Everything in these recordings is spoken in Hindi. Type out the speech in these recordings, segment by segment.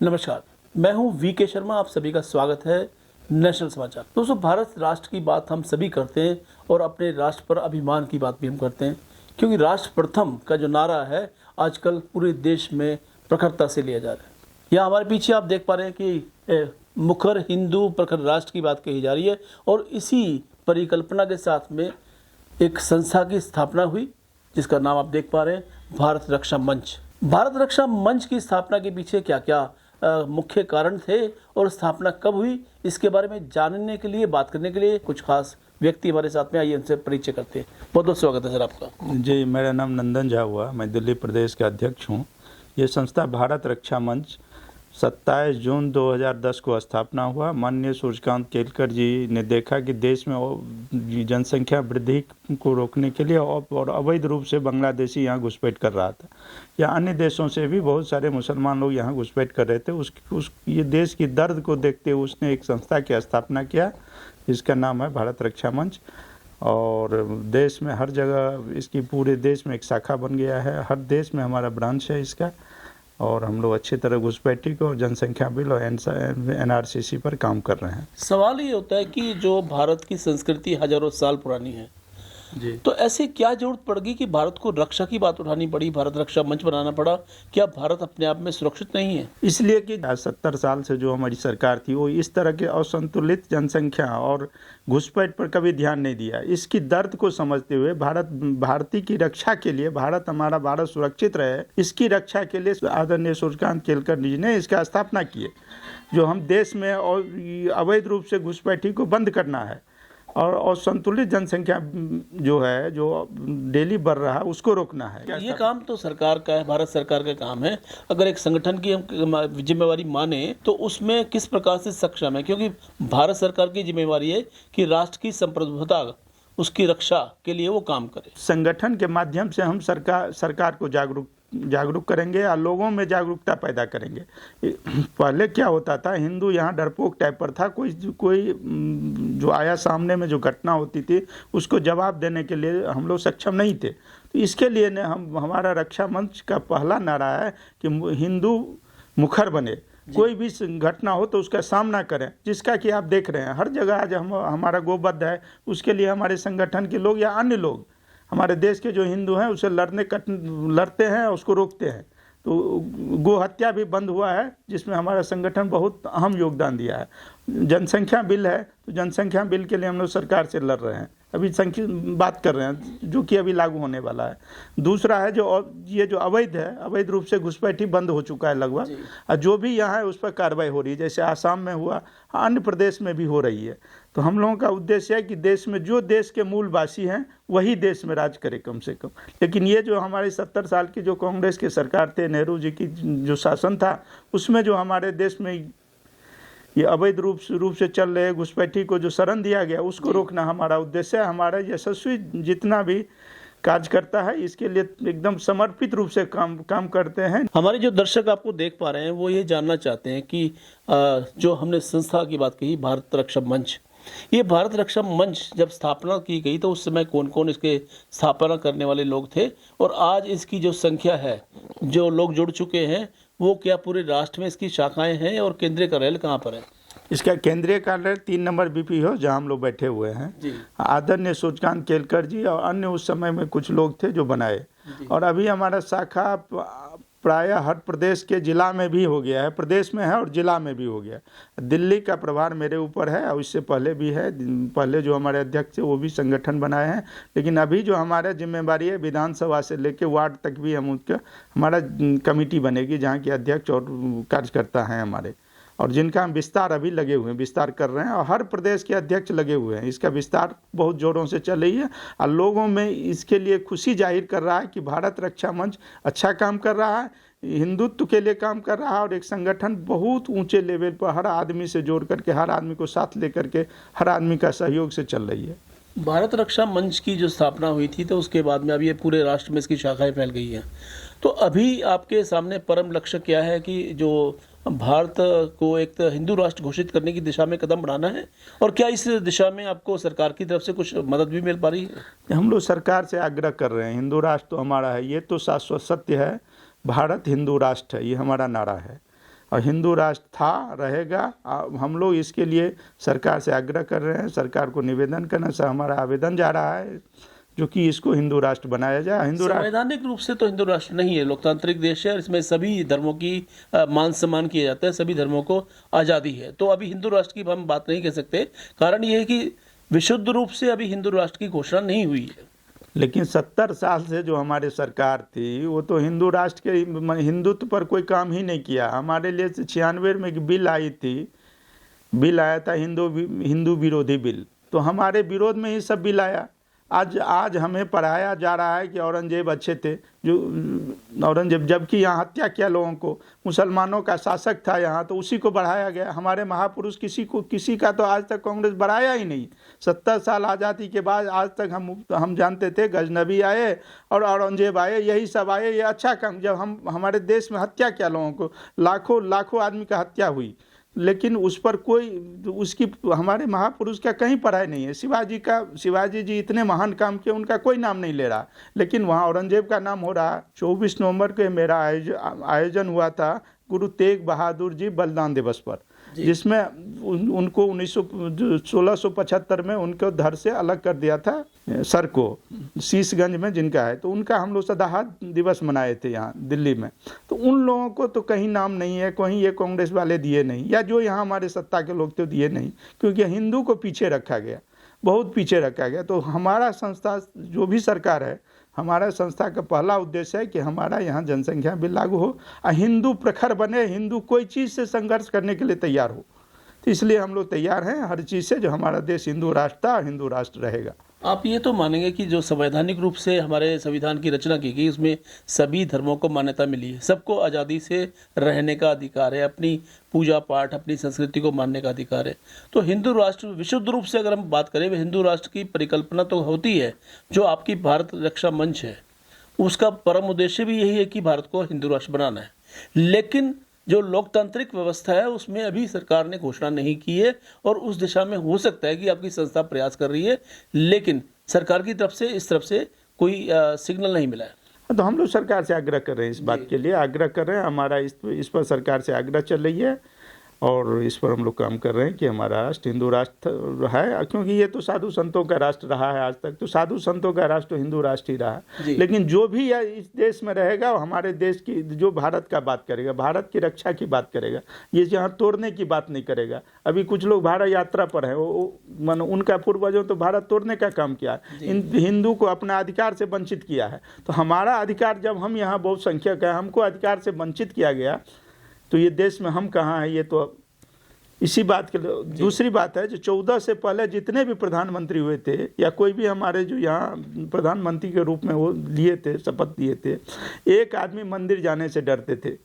नमस्कार, मैं हूं वीके शर्मा। आप सभी का स्वागत है नेशनल समाचार। दोस्तों, भारत राष्ट्र की बात हम सभी करते हैं और अपने राष्ट्र पर अभिमान की बात भी हम करते हैं, क्योंकि राष्ट्र प्रथम का जो नारा है आजकल पूरे देश में प्रखरता से लिया जा रहा है। यहाँ हमारे पीछे आप देख पा रहे हैं कि मुखर हिंदू प्रखर राष्ट्र की बात कही जा रही है और इसी परिकल्पना के साथ में एक संस्था की स्थापना हुई जिसका नाम आप देख पा रहे हैं भारत रक्षा मंच। भारत रक्षा मंच की स्थापना के पीछे क्या क्या मुख्य कारण थे और स्थापना कब हुई, इसके बारे में जानने के लिए, बात करने के लिए कुछ खास व्यक्ति हमारे साथ में आइए उनसे परिचय करते हैं। बहुत बहुत स्वागत है सर आपका। जी, मेरा नाम नंदन झा हुआ, मैं दिल्ली प्रदेश का अध्यक्ष हूँ। ये संस्था भारत रक्षा मंच 27 जून 2010 को स्थापना हुआ। माननीय सूर्यकांत केलकर जी ने देखा कि देश में जनसंख्या वृद्धि को रोकने के लिए और अवैध रूप से बांग्लादेशी यहाँ घुसपैठ कर रहा था, या अन्य देशों से भी बहुत सारे मुसलमान लोग यहाँ घुसपैठ कर रहे थे। ये देश की दर्द को देखते हुए उसने एक संस्था की स्थापना किया जिसका नाम है भारत रक्षा मंच। और देश में हर जगह इसकी, पूरे देश में एक शाखा बन गया है। हर देश में हमारा ब्रांच है इसका, और हम लोग अच्छी तरह घुसपैठी को, जनसंख्या बिल और NRCC पर काम कर रहे हैं। सवाल ये होता है कि जो भारत की संस्कृति हजारों साल पुरानी है जी, तो ऐसे क्या जरूरत पड़ गई कि भारत को रक्षा की बात उठानी पड़ी, भारत रक्षा मंच बनाना पड़ा? क्या भारत अपने आप में सुरक्षित नहीं है? इसलिए कि 70 साल से जो हमारी सरकार थी वो इस तरह के असंतुलित जनसंख्या और घुसपैठ पर कभी ध्यान नहीं दिया। इसकी दर्द को समझते हुए भारतीय की रक्षा के लिए, भारत सुरक्षित रहे, इसकी रक्षा के लिए आदरणीय सूर्यकांत केलकर जी ने इसका स्थापना की है। जो हम देश में और अवैध रूप से घुसपैठी को बंद करना है और संतुलित जनसंख्या जो है, जो डेली बढ़ रहा है, उसको रोकना है। ये काम तो सरकार का है, भारत सरकार का काम है। अगर एक संगठन की हम जिम्मेवारी माने तो उसमें किस प्रकार से सक्षम है? क्योंकि भारत सरकार की जिम्मेवारी है कि राष्ट्र की संप्रभुता, उसकी रक्षा के लिए वो काम करे। संगठन के माध्यम से हम सरकार को जागरूक करेंगे और लोगों में जागरूकता पैदा करेंगे। पहले क्या होता था, हिंदू यहाँ डरपोक टाइप पर था। कोई जो आया सामने में, जो घटना होती थी, उसको जवाब देने के लिए हम लोग सक्षम नहीं थे। तो इसके लिए ने हमारा रक्षा मंच का पहला नारा है कि हिंदू मुखर बने, कोई भी घटना हो तो उसका सामना करें, जिसका कि आप देख रहे हैं हर जगह आज हमारा गोबद्ध है। उसके लिए हमारे संगठन के लोग या अन्य लोग, हमारे देश के जो हिंदू हैं, उसे लड़ते हैं और उसको रोकते हैं। तो गो हत्या भी बंद हुआ है, जिसमें हमारा संगठन बहुत अहम योगदान दिया है। जनसंख्या बिल है, तो जनसंख्या बिल के लिए हम लोग सरकार से लड़ रहे हैं, अभी बात कर रहे हैं, जो कि अभी लागू होने वाला है। दूसरा है ये जो अवैध है, अवैध रूप से घुसपैठी बंद हो चुका है लगभग, और जो भी यहाँ है उस पर कार्रवाई हो रही है, जैसे आसाम में हुआ, अन्य प्रदेश में भी हो रही है। तो हम लोगों का उद्देश्य है कि देश में जो देश के मूलवासी हैं वही देश में राज करे कम से कम। लेकिन ये जो हमारे 70 साल की जो कांग्रेस के सरकार थे, नेहरू जी की जो शासन था, उसमें जो हमारे देश में ये अवैध रूप से चल रहे घुसपैठी को जो शरण दिया गया, उसको रोकना हमारा उद्देश्य है। हमारा यशस्वी जितना भी कार्य करता है, इसके लिए एकदम समर्पित रूप से काम करते हैं। हमारे जो दर्शक आपको देख पा रहे हैं वो ये जानना चाहते हैं कि जो हमने संस्था की बात कही, भारत रक्षा मंच, ये भारत रक्षा मंच जब स्थापना की गई तो उस समय कौन कौन इसके स्थापना करने वाले लोग थे, और आज इसकी जो संख्या है, जो लोग जुड़ चुके हैं, वो क्या पूरे राष्ट्र में इसकी शाखाएं हैं, और केंद्रीय कार्यालय कहाँ पर है? इसका केंद्रीय कार्यालय 3 नंबर BP हो, जहाँ हम लोग बैठे हुए हैं। आदरणीय सूर्यकांत केलकर जी और अन्य उस समय में कुछ लोग थे जो बनाए, और अभी हमारा शाखा प्रायः हर प्रदेश के जिला में भी हो गया है, प्रदेश में है और जिला में भी हो गया। दिल्ली का प्रभार मेरे ऊपर है, और इससे पहले भी है। पहले जो हमारे अध्यक्ष थे वो भी संगठन बनाए हैं, लेकिन अभी जो हमारा जिम्मेवारी है, विधानसभा से लेकर वार्ड तक भी हमारा कमेटी बनेगी, जहाँ के अध्यक्ष और कार्यकर्ता हैं हमारे, और जिनका हम विस्तार अभी लगे हुए हैं, विस्तार कर रहे हैं, और हर प्रदेश के अध्यक्ष लगे हुए हैं। इसका विस्तार बहुत जोरों से चल रही है, और लोगों में इसके लिए खुशी जाहिर कर रहा है कि भारत रक्षा मंच अच्छा काम कर रहा है, हिंदुत्व के लिए काम कर रहा है, और एक संगठन बहुत ऊंचे लेवल पर हर आदमी से जोड़ करके, हर आदमी को साथ लेकर के, हर आदमी का सहयोग से चल रही है। भारत रक्षा मंच की जो स्थापना हुई थी तो उसके बाद में अभी ये पूरे राष्ट्र में इसकी शाखाएं फैल गई हैं। तो अभी आपके सामने परम लक्ष्य क्या है कि जो भारत को एक हिंदू राष्ट्र घोषित करने की दिशा में कदम बढ़ाना है, और क्या इस दिशा में आपको सरकार की तरफ से कुछ मदद भी मिल पा रही है? हम लोग सरकार से आग्रह कर रहे हैं, हिंदू राष्ट्र तो हमारा है, ये तो शाश्वत सत्य है, भारत हिंदू राष्ट्र है, ये हमारा नारा है। और हिंदू राष्ट्र था, रहेगा। हम लोग इसके लिए सरकार से आग्रह कर रहे हैं, सरकार को निवेदन करना से हमारा आवेदन जा रहा है जो कि इसको हिंदू राष्ट्र बनाया जाए। हिंदू राष्ट्र संवैधानिक रूप से तो हिंदू राष्ट्र नहीं है, लोकतांत्रिक देश है और इसमें सभी धर्मों की मान सम्मान किया जाता है, सभी धर्मों को आज़ादी है। तो अभी हिंदू राष्ट्र की हम बात नहीं कर सकते, कारण ये है कि विशुद्ध रूप से अभी हिंदू राष्ट्र की घोषणा नहीं हुई है। लेकिन 70 साल से जो हमारी सरकार थी वो तो हिंदू राष्ट्र के हिंदुत्व पर कोई काम ही नहीं किया। हमारे लिए 96 में एक बिल आई थी, बिल आया था हिंदू विरोधी बिल, तो हमारे विरोध में ही सब बिल आया। आज हमें पढ़ाया जा रहा है कि औरंगजेब अच्छे थे, जो औरंगजेब जबकि यहाँ हत्या किया लोगों को, मुसलमानों का शासक था यहाँ, तो उसी को बढ़ाया गया। हमारे महापुरुष किसी का तो आज तक कांग्रेस बढ़ाया ही नहीं। 70 साल आज़ादी के बाद आज तक हम जानते थे गजनबी आए और औरंगजेब आए, यही सब आए। ये अच्छा काम, जब हमारे देश में हत्या किया लोगों को, लाखों आदमी का हत्या हुई, लेकिन उस पर कोई उसकी हमारे महापुरुष का कहीं पढ़ाई नहीं है। शिवाजी जी इतने महान काम किए, उनका कोई नाम नहीं ले रहा, लेकिन वहाँ औरंगजेब का नाम हो रहा। 24 नवंबर को मेरा आयोजन हुआ था गुरु तेग बहादुर जी बलिदान दिवस पर, जिसमें उनको 1675 में उनको धड़ से अलग कर दिया था, सर को शीशगंज में जिनका है, तो उनका हम लोग सदाहत दिवस मनाए थे यहाँ दिल्ली में। तो उन लोगों को तो कहीं नाम नहीं है, कहीं ये कांग्रेस वाले दिए नहीं, या जो यहाँ हमारे सत्ता के लोग तो दिए नहीं, क्योंकि हिंदू को पीछे रखा गया, बहुत पीछे रखा गया। तो हमारा संस्था जो भी सरकार है, हमारा संस्था का पहला उद्देश्य है कि हमारा यहाँ जनसंख्या बिल लागू हो और हिंदू प्रखर बने, हिंदू कोई चीज़ से संघर्ष करने के लिए तैयार हो। तो इसलिए हम लोग तैयार हैं हर चीज़ से, जो हमारा देश हिंदू राष्ट्र था, हिंदू राष्ट्र रहेगा। आप ये तो मानेंगे कि जो संवैधानिक रूप से हमारे संविधान की रचना की गई, उसमें सभी धर्मों को मान्यता मिली है, सबको आज़ादी से रहने का अधिकार है, अपनी पूजा पाठ, अपनी संस्कृति को मानने का अधिकार है। तो हिंदू राष्ट्र विशुद्ध रूप से अगर हम बात करें, हिंदू राष्ट्र की परिकल्पना तो होती है, जो आपकी भारत रक्षा मंच है, उसका परम उद्देश्य भी यही है कि भारत को हिंदू राष्ट्र बनाना है। लेकिन जो लोकतांत्रिक व्यवस्था है उसमें अभी सरकार ने घोषणा नहीं की है, और उस दिशा में हो सकता है कि आपकी संस्था प्रयास कर रही है, लेकिन सरकार की तरफ से इस तरफ से कोई सिग्नल नहीं मिला है। तो हम लोग सरकार से आग्रह कर रहे हैं, इस बात के लिए आग्रह कर रहे हैं। हमारा इस पर सरकार से आग्रह चल रही है और इस पर हम लोग काम कर रहे हैं कि हमारा राष्ट्र हिंदू राष्ट्र है, क्योंकि ये तो साधु संतों का राष्ट्र रहा है। आज तक तो साधु संतों का राष्ट्र हिंदू राष्ट्र ही रहा, लेकिन जो भी इस देश में रहेगा वो हमारे देश की, जो भारत का बात करेगा, भारत की रक्षा की बात करेगा, ये यहाँ तोड़ने की बात नहीं करेगा। अभी कुछ लोग भारत यात्रा पर हैं, उनका पूर्वजों तो भारत तोड़ने का काम किया, हिंदू को अपना अधिकार से वंचित किया है। तो हमारा अधिकार, जब हम यहाँ बहुसंख्यक है, हमको अधिकार से वंचित किया गया, तो ये देश में हम कहाँ हैं? ये तो इसी बात के लिए। दूसरी बात है, जो 14 से पहले जितने भी प्रधानमंत्री हुए थे, या कोई भी हमारे जो यहाँ प्रधानमंत्री के रूप में वो लिए थे, शपथ लिए थे, एक आदमी मंदिर जाने से डरते थे।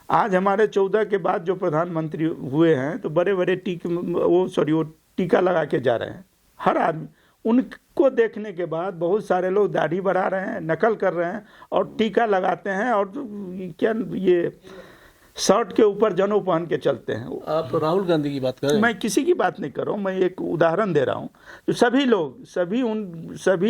आज हमारे 14 के बाद जो प्रधानमंत्री हुए हैं, तो बड़े बड़े टीका लगा के जा रहे हैं हर आदमी। उनको देखने के बाद बहुत सारे लोग दाढ़ी बढ़ा रहे हैं, नकल कर रहे हैं और टीका लगाते हैं, और क्या ये शर्ट के ऊपर जनेऊ पहन के चलते हैं। आप राहुल गांधी की बात कर रहे हैं? मैं किसी की बात नहीं कर रहा हूँ, मैं एक उदाहरण दे रहा हूँ। तो सभी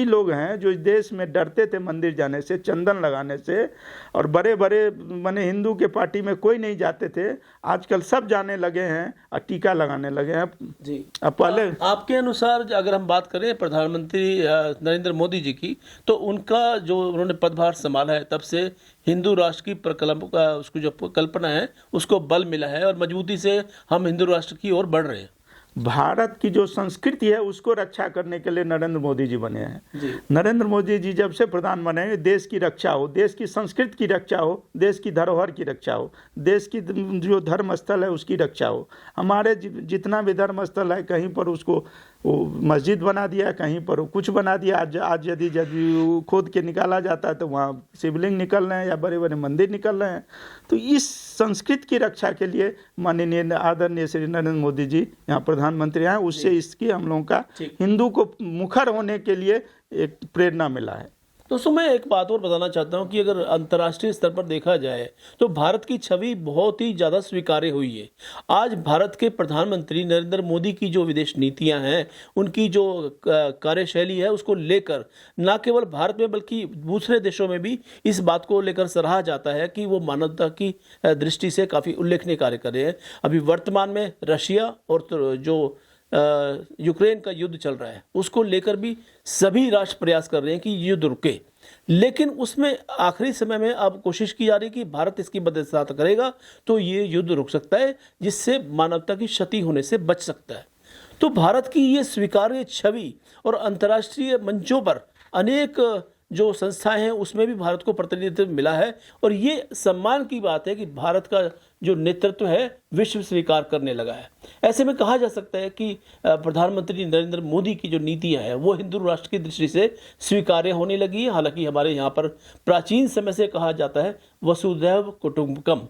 लोग हैं जो इस देश में डरते थे मंदिर जाने से, चंदन लगाने से, और बड़े बड़े माने हिंदू के पार्टी में कोई नहीं जाते थे, आजकल सब जाने लगे हैं और टीका लगाने लगे हैं। जी, अब पहले आपके अनुसार अगर हम बात करें प्रधानमंत्री नरेंद्र मोदी जी की, तो उनका जो उन्होंने पदभार संभाला है, तब से हिंदू राष्ट्र की उसकी जो कल्पना है उसको बल मिला है, और मजबूती से हम हिंदू राष्ट्र की ओर बढ़ रहे हैं। भारत की जो संस्कृति है उसको रक्षा करने के लिए नरेंद्र मोदी जी बने हैं। नरेंद्र मोदी जी जब से प्रधान बने, देश की रक्षा हो, देश की संस्कृति की रक्षा हो, देश की धरोहर की रक्षा हो, देश की जो धर्म स्थल है उसकी रक्षा हो। हमारे जितना भी धर्म स्थल है, कहीं पर उसको वो मस्जिद बना दिया, कहीं पर वो कुछ बना दिया। आज यदि खोद के निकाला जाता है तो वहाँ शिवलिंग निकल रहे हैं या बड़े बड़े मंदिर निकल रहे हैं। तो इस संस्कृति की रक्षा के लिए माननीय आदरणीय श्री नरेंद्र मोदी जी यहाँ प्रधानमंत्री हैं, उससे इसकी हम लोगों का हिंदू को मुखर होने के लिए एक प्रेरणा मिला है। दोस्तों मैं एक बात और बताना चाहता हूं कि अगर अंतर्राष्ट्रीय स्तर पर देखा जाए तो भारत की छवि बहुत ही ज़्यादा स्वीकार्य हुई है। आज भारत के प्रधानमंत्री नरेंद्र मोदी की जो विदेश नीतियां हैं, उनकी जो कार्यशैली है, उसको लेकर न केवल भारत में बल्कि दूसरे देशों में भी इस बात को लेकर सराहा जाता है कि वो मानवता की दृष्टि से काफ़ी उल्लेखनीय कार्य कर रहे हैं। अभी वर्तमान में रशिया और जो यूक्रेन का युद्ध चल रहा है, उसको लेकर भी सभी राष्ट्र प्रयास कर रहे हैं कि युद्ध रुके, लेकिन उसमें आखिरी समय में अब कोशिश की जा रही है कि भारत इसकी मदद सहायता करेगा तो ये युद्ध रुक सकता है, जिससे मानवता की क्षति होने से बच सकता है। तो भारत की ये स्वीकार्य छवि और अंतर्राष्ट्रीय मंचों पर अनेक जो संस्थाएं हैं उसमें भी भारत को प्रतिनिधित्व मिला है, और ये सम्मान की बात है कि भारत का जो नेतृत्व है विश्व स्वीकार करने लगा है। ऐसे में कहा जा सकता है कि प्रधानमंत्री नरेंद्र मोदी की जो नीतियां हैं वो हिंदू राष्ट्र की दृष्टि से स्वीकार्य होने लगी है। हालांकि हमारे यहाँ पर प्राचीन समय से कहा जाता है वसुधैव कुटुंबकम,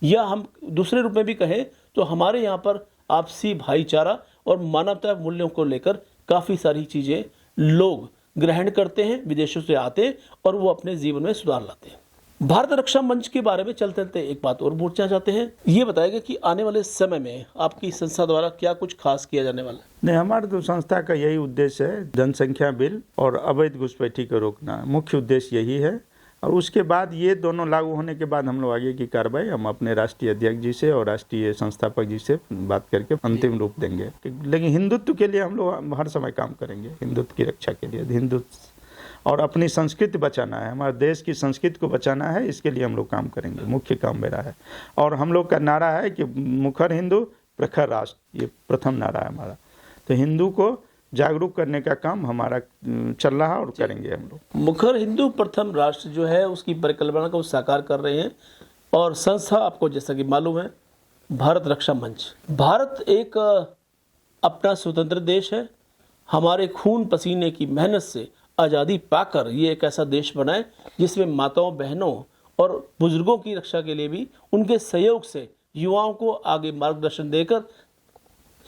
या हम दूसरे रूप में भी कहें तो हमारे यहाँ पर आपसी भाईचारा और मानवता मूल्यों को लेकर काफ़ी सारी चीज़ें लोग ग्रहण करते हैं, विदेशों से आते हैं और वो अपने जीवन में सुधार लाते हैं। भारत रक्षा मंच के बारे में चलते चलते एक बात और पूछना चाहते हैं, ये बताएगा कि आने वाले समय में आपकी संस्था द्वारा क्या कुछ खास किया जाने वाला है? नहीं, हमारे तो संस्था का यही उद्देश्य है, जनसंख्या बिल और अवैध घुसपैठी को रोकना, मुख्य उद्देश्य यही है। और उसके बाद ये दोनों लागू होने के बाद हम लोग आगे की कार्रवाई हम अपने राष्ट्रीय अध्यक्ष जी से और राष्ट्रीय संस्थापक जी से बात करके अंतिम रूप देंगे। लेकिन हिंदुत्व के लिए हम लोग हर समय काम करेंगे, हिंदुत्व की रक्षा के लिए, हिंदुत्व और अपनी संस्कृति बचाना है, हमारे देश की संस्कृति को बचाना है, इसके लिए हम लोग काम करेंगे, मुख्य काम मेरा है। और हम लोग का नारा है कि मुखर हिंदू प्रखर राष्ट्र, ये प्रथम नारा है हमारा। तो हिंदू को जागरूक करने का काम हमारा चल रहा है और करेंगे हम लोग। मुखर हिंदू प्रथम राष्ट्र जो है उसकी परिकल्पना को साकार कर रहे हैं, और संस्था आपको जैसा कि मालूम है भारत रक्षा मंच। भारत एक अपना स्वतंत्र देश है, हमारे खून पसीने की मेहनत से आज़ादी पाकर ये एक ऐसा देश बनाए जिसमें माताओं बहनों और बुजुर्गों की रक्षा के लिए भी उनके सहयोग से युवाओं को आगे मार्गदर्शन देकर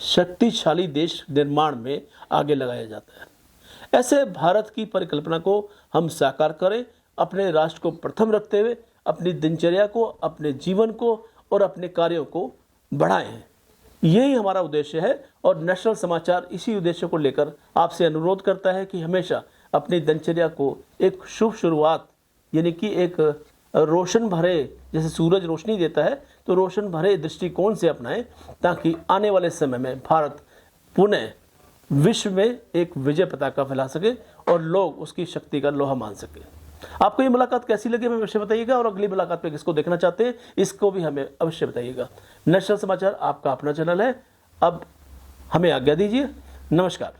शक्तिशाली देश निर्माण में आगे लगाया जाता है। ऐसे भारत की परिकल्पना को हम साकार करें, अपने राष्ट्र को प्रथम रखते हुए अपनी दिनचर्या को, अपने जीवन को और अपने कार्यों को बढ़ाएं। यही हमारा उद्देश्य है, और नेशनल समाचार इसी उद्देश्य को लेकर आपसे अनुरोध करता है कि हमेशा अपनी दिनचर्या को एक शुभ शुरुआत, यानी कि एक रोशन भरे, जैसे सूरज रोशनी देता है तो रोशन भरे दृष्टिकोण से अपनाएं, ताकि आने वाले समय में भारत पुनः विश्व में एक विजय पताका फैला सके और लोग उसकी शक्ति का लोहा मान सके। आपको ये मुलाकात कैसी लगी हमें अवश्य बताइएगा, और अगली मुलाकात पे किसको देखना चाहते हैं इसको भी हमें अवश्य बताइएगा। नेशनल समाचार आपका अपना चैनल है, अब हमें आज्ञा दीजिए। नमस्कार।